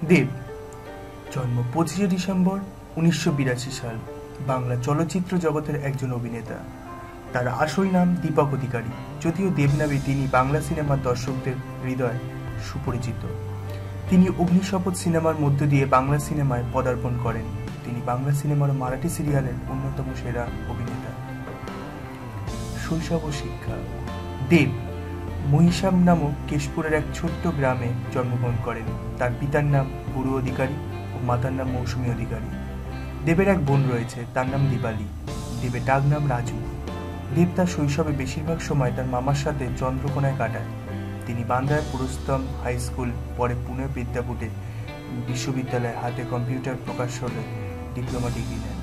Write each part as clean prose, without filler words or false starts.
দেব জন্ম 25 ডিসেম্বর 1982 সাল, বাংলা চলচ্চিত্র জগতের একজন অভিনেতা। তার আসল নাম দীপক অধিকারী, যদিও দেব নামে তিনি বাংলা সিনেমার দর্শকদের হৃদয়ে সুপরিচিত। তিনি অগ্নিশপথ সিনেমার মধ্য দিয়ে বাংলা সিনেমায় পদার্পণ করেন। তিনি বাংলা সিনেমার ও মারাঠি সিরিয়ালের অন্যতম সেরা অভিনেতা। শৈশব ও শিক্ষা। দেব মহিষাম নামক কেশপুরের এক ছোট্ট গ্রামে জন্মগ্রহণ করেন। তার পিতার নাম গুরু অধিকারী ও মাতার নাম মৌসুমী অধিকারী। দেবের এক বোন রয়েছে, তার নাম দীপালি। দেবের ডাক নাম রাজু। দেব তার শৈশবে বেশিরভাগ সময় তার মামার সাথে চন্দ্রকোনায় কাটায়। তিনি বান্দ্রায় পুরুষোত্তম হাই স্কুল, পরে পুনে বিদ্যাপীঠে বিশ্ববিদ্যালয়ে হাতে কম্পিউটার প্রকৌশলে ডিপ্লোমা ডিগ্রি নেন।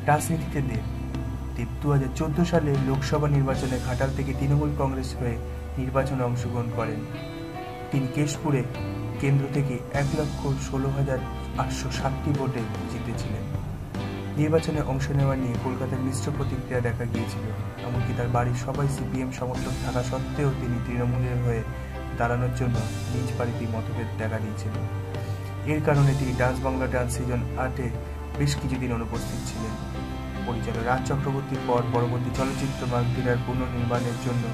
রাজনীতিতে দেব 2014 সালে লোকসভা নির্বাচনে ঘাটাল থেকে তৃণমূল কংগ্রেস হয়ে নির্বাচনে অংশগ্রহণ করেন। তিনি কেশপুরে কেন্দ্র থেকে 1,16,860 ভোটে জিতেছিলেন। নির্বাচনে অংশ নেওয়া নিয়ে কলকাতার মিশ্র প্রতিক্রিয়া দেখা গিয়েছিল। এমনকি তার বাড়ির সবাই সিপিএম সমর্থক থাকা সত্ত্বেও তিনি তৃণমূলের হয়ে দাঁড়ানোর জন্য নিজ বাড়িতে মতভেদ দেখা দিয়েছিল। এর কারণে তিনি ডান্স বাংলা ডান্স সিজন 8-এ বেশ কিছুদিন অনুপস্থিত ছিলেন। পরিচালক রাজ চক্রবর্তীর পর পরবর্তী চলচ্চিত্র বাগদিরার পুনর্নির্মাণের জন্য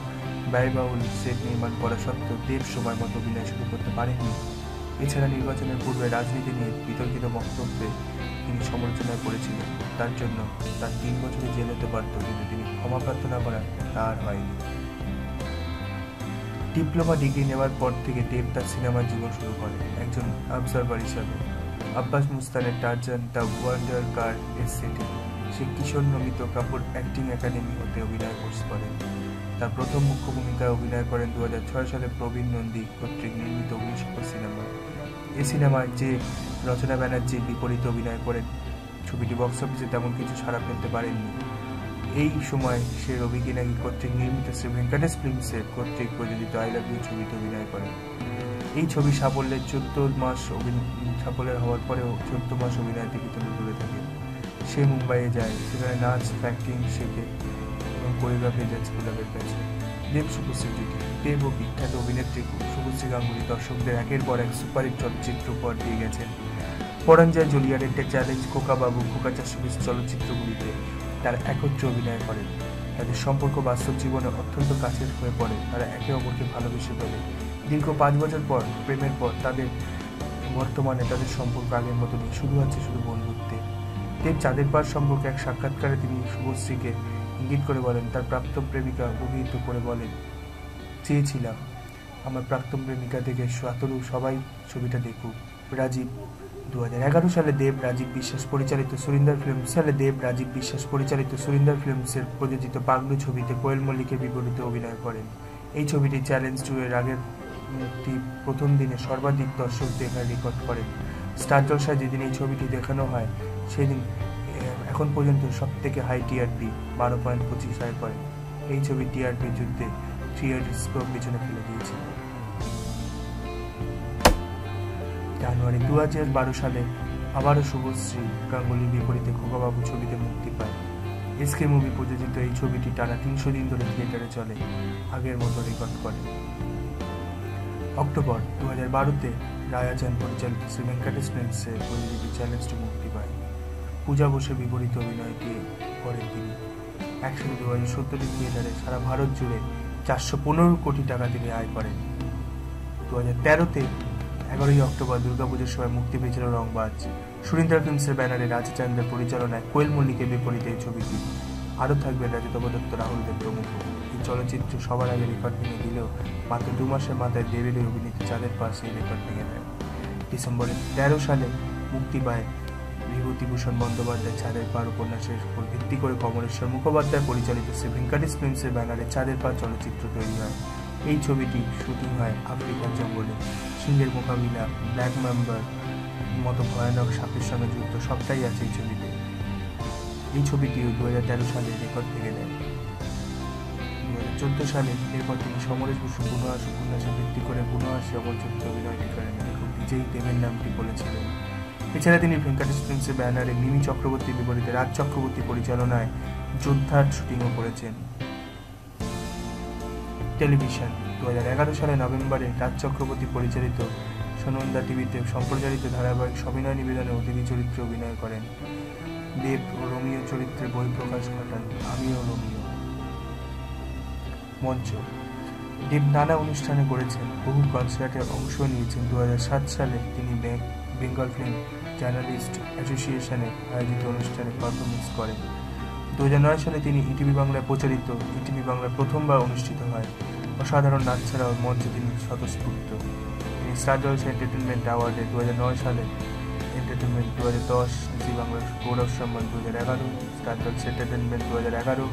ব্যয়বহুল সেট নির্মাণ করা সত্ত্বেও দেব সময় মতো অভিনয় শুরু করতে পারেননি। এছাড়া নির্বাচনের পূর্বে রাজনীতি নিয়ে বিতর্কিত বক্তব্যে তিনি সমালোচনায় পড়েছিলেন। তার জন্য তার 3 বছরে জেল হতে পারত, কিন্তু তিনি ক্ষমা প্রার্থনা করার তার হয়নি। ডিপ্লোমা ডিগ্রি নেওয়ার পর থেকে দেব তার সিনেমার জীবন শুরু করেন একজন অবজারভার হিসাবে। আব্বাস মুস্তানের টারজান, দ্য ওয়ান্ডার কার এর সেটে সে কিশোর নমিত কাপুর অ্যাক্টিং একাডেমি হতে অভিনয় কোর্স করেন। তার প্রথম মুখ্য ভূমিকায় অভিনয় করেন 2006 সালে প্রবীণ নন্দী কর্তৃক নির্মিত অগ্নিশপথ সিনেমা। এই সিনেমায় যে রচনা ব্যানার্জির বিপরীতে অভিনয় করেন, ছবিটি বক্স অফিসে তেমন কিছু সাড়া ফেলতে পারেননি। এই সময় সে রবি কিনাগি কর্তৃক নির্মিত শ্রী ভেঙ্কটেশ ফিল্মসের কর্তৃক প্রযোজিত আই লাভ ইউ ছবিতে অভিনয় করেন। এই ছবি সাফল্যের হওয়ার পরেও 14 মাস অভিনয় থেকে তিনি দূরে থাকেন। সে মুম্বাইয়ে যায়, সেখানে নাচ, অ্যাক্টিং শেখে এবং কোরিওগ্রাফি যাচ্ছে ক্লাবের কাছে। দেব শুভশ্রী জুটি। দেব ও বিখ্যাত অভিনেত্রী শুভশ্রী গাঙ্গুলি দর্শকদের একের পর এক সুপারহিট চলচ্চিত্র উপহার দিয়ে গেছেন। পরাঞ্জয় জুলিয়ারের চ্যালেঞ্জ, খোকা বাবু, খোকা 420 চলচ্চিত্রগুলিতে তারা একত্রে অভিনয় করেন। তাদের সম্পর্ক বাস্তব জীবনে অত্যন্ত কাছের হয়ে পড়ে। তারা একে অপরকে ভালোবেসে ফেলে। দীর্ঘ 5 বছর পর প্রেমের পর বর্তমানে তাদের সম্পর্ক আগের মতো নেই, শুরু হচ্ছে শুধু বন্ধুত্বে। দেব চাঁদের পাহাড় সম্পর্কে এক সাক্ষাৎকারে তিনি শুভশ্রীকে ইঙ্গিত করে বলেন, তার প্রাক্তন প্রেমিকা অভিহিত করে বলেন, চেয়েছিলাম আমার প্রাক্তন প্রেমিকা থেকে সাতরু সবাই ছবিটা দেখুক। রাজীব 2011 সালে দেব রাজীব বিশ্বাস পরিচালিত সুরিন্দর ফিল্মসের প্রযোজিত পাগলু ছবিতে কোয়েল মল্লিকের বিপরীতে অভিনয় করেন। এই ছবিটি চ্যালেঞ্জ 2 এর আগের প্রথম দিনে সর্বাধিক দর্শক দেখার রেকর্ড করেন। স্টার জলসায় যেদিন এই ছবিটি দেখানো হয় সেদিন এখন পর্যন্ত সব থেকে হাই টিআরপি 12.25 আয় করে। এই ছবি টিআরপি যুদ্ধে 3 ইয়ার্স স্কোর পিছনে ফেলে দিয়েছিল। জানুয়ারি 2012 সালে আবারও শুভশ্রী গাঙ্গুলির বিপরীতে খোকাবাবু ছবিতে মুক্তি পায়। এসকে মুভি প্রযোজিত এই ছবিটি টানা 300 দিন ধরে থিয়েটারে চলে, আগের মতো রেকর্ড করে। অক্টোবর 2012-তে রায়াচান পরিচালিত শ্রী ভেঙ্কটেশ ফিল্মসে প্রযোজিত চ্যালেঞ্জ 2 মুক্তি পায়। পূজা বসুর বিপরীতে অভিনয় করেন তিনি। একসাথে 2017 থিয়েটারে সারা ভারত জুড়ে 415 কোটি টাকা তিনি আয় করেন। 2013-তে 11ই অক্টোবর দুর্গাপুজোর সময় মুক্তি পেয়েছিল রংবাজ। সুরিন্দর ফিল্মসের ব্যানারে রাজচান্দের পরিচালনায় কোয়েল মল্লিকের বিপরীতে এই ছবিটি। আরও থাকবেন রাজতব দত্ত, রাহুল দেব প্রমুখ। এই চলচ্চিত্র সবার আগে রেকর্ড ভেঙে দিলেও মাত্র 2 মাসের মাথায় দেবের অভিনীত চাঁদের পাহাড় সেই রেকর্ড ভেঙে দেয়। ডিসেম্বর 13 সালে মুক্তি পায় বিভূতিভূষণ বন্দ্যোপাধ্যায় চাঁদের পাহাড় উপন্যাসের উপর ভিত্তি করে কমলেশ্বর মুখোপাধ্যায় পরিচালিত শ্রী ভেঙ্কটেশ ফিল্মসের ব্যানারে চাঁদের পাহাড় চলচ্চিত্র তৈরি হয়। এই ছবিটি শুটিং হয় আফ্রিকার জঙ্গলে। সিংহের মোকাবিলা, ব্ল্যাক মাম্বার মতো ভয়ানক সাপের সঙ্গে যুক্ত সবটাই আছে এই ছবিতে। এই ছবিটিও 2013 সালে রেকর্ড ভেঙে দেয়। 2014 সালে এরপর তিনি সমরেশ বসু বুনোয়াস উপন্যাসে ভিত্তি করে বুনোয়াসে অমর চরিত্রে অভিনয় করেন। লেখক নিজেই দেবের নামটি বলেছিলেন। এছাড়া তিনি ভেঙ্কটেশ ফিল্মসের ব্যানারে মিমি চক্রবর্তীর বিপরীতে রাজ চক্রবর্তী পরিচালনায় যোদ্ধার শুটিংও করেছেন। টেলিভিশন 2011 সালে নভেম্বরে রাজ চক্রবর্তী পরিচালিত সুনন্দা টিভিতে সম্প্রচারিত ধারাবাহিক সবিনয় নিবেদনে অতিথি চরিত্রে অভিনয় করেন। দেব রোমিও চরিত্রে বহিঃপ্রকাশ ঘটান আমিও রোমিও। মঞ্চ: দেব নানা অনুষ্ঠানে করেছেন, বহু কনসার্টে অংশ নিয়েছেন। 2007 সালে তিনি বেঙ্গল ফিল্ম জার্নালিস্ট অ্যাসোসিয়েশনে আয়োজিত অনুষ্ঠানে পারফরমেন্স করেন। 2009 সালে তিনি ইটিভি বাংলায় প্রচারিত ইটিভি বাংলায় প্রথমবার অনুষ্ঠিত হয় অসাধারণ নাচ ছাড়াও মঞ্চে তিনি স্বতঃস্ফূর্ত। তিনি স্টার জলসা এন্টারটেনমেন্ট অ্যাওয়ার্ডে 2009 সালে এন্টারটেনমেন্ট, 2010 জি বাংলার গৌরব সম্মান 2011, স্টার জলসা এন্টারটেনমেন্ট 2011,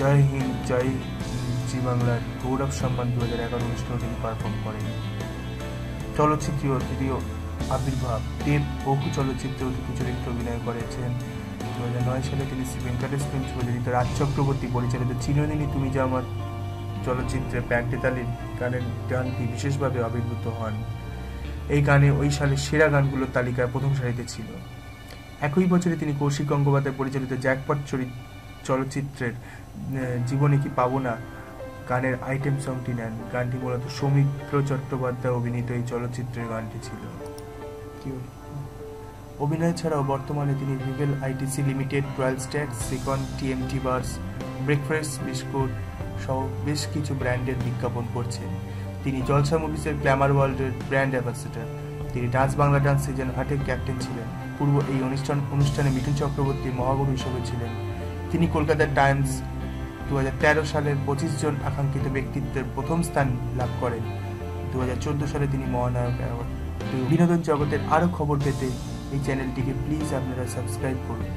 জয় হিন্দ জয় জি বাংলার গৌরব সম্মান 2011 অনুষ্ঠানে তিনি পারফর্ম করেন। চলচ্চিত্রে অতিথি আবির্ভাব: দেব বহু চলচ্চিত্রে অতিথি চরিত্রে অভিনয় করেছেন। 2009 সালে তিনি শ্রী ভেঙ্কটেশ ফিল্মস প্রযোজিত রাজ চক্রবর্তী পরিচালিত চিরদিনই তুমি যে আমার চলচ্চিত্রে প্যান্টেতালির গানটি বিশেষভাবে আবির্ভূত হন। এই গানে ওই সালের সেরা গানগুলোর তালিকায় প্রথম সারিতে ছিল। একই বছরে তিনি কৌশিক গঙ্গোপাধ্যায় পরিচালিত জ্যাকপট চলচ্চিত্রের জীবনে কি পাবো না গানের আইটেম সংটি নেন। গানটি মূলত সৌমিত্র চট্টোপাধ্যায় অভিনীত এই চলচ্চিত্রের গানটি ছিল। অভিনয় ছাড়াও বর্তমানে তিনি রিভেল আইটিসি লিমিটেড, রয়্যাল স্ট্যাক্স, সিকন, টিএমটি বার্স, ব্রেকফাস্ট বিস্কুট সহ বেশ কিছু ব্র্যান্ডের বিজ্ঞাপন করছেন। তিনি জলসা মুভিজের গ্ল্যামার ওয়ার্ল্ডের ব্র্যান্ড অ্যাম্বাসেডর। তিনি ডান্স বাংলা ডান্স সিজন 8-এর ক্যাপ্টেন ছিলেন। পূর্ব এই অনুষ্ঠানে মিঠুন চক্রবর্তী মহাগুরু হিসেবে ছিলেন। তিনি কলকাতার টাইমস 2013 সালের 25 জন আকাঙ্ক্ষিত ব্যক্তিত্বের প্রথম স্থান লাভ করেন। 2014 সালে তিনি মহানায়ক অ্যাওয়ার্ড। বিনোদন জগতের আরও খবর পেতে এই চ্যানেলটিকে প্লিজ আপনারা সাবস্ক্রাইব করুন।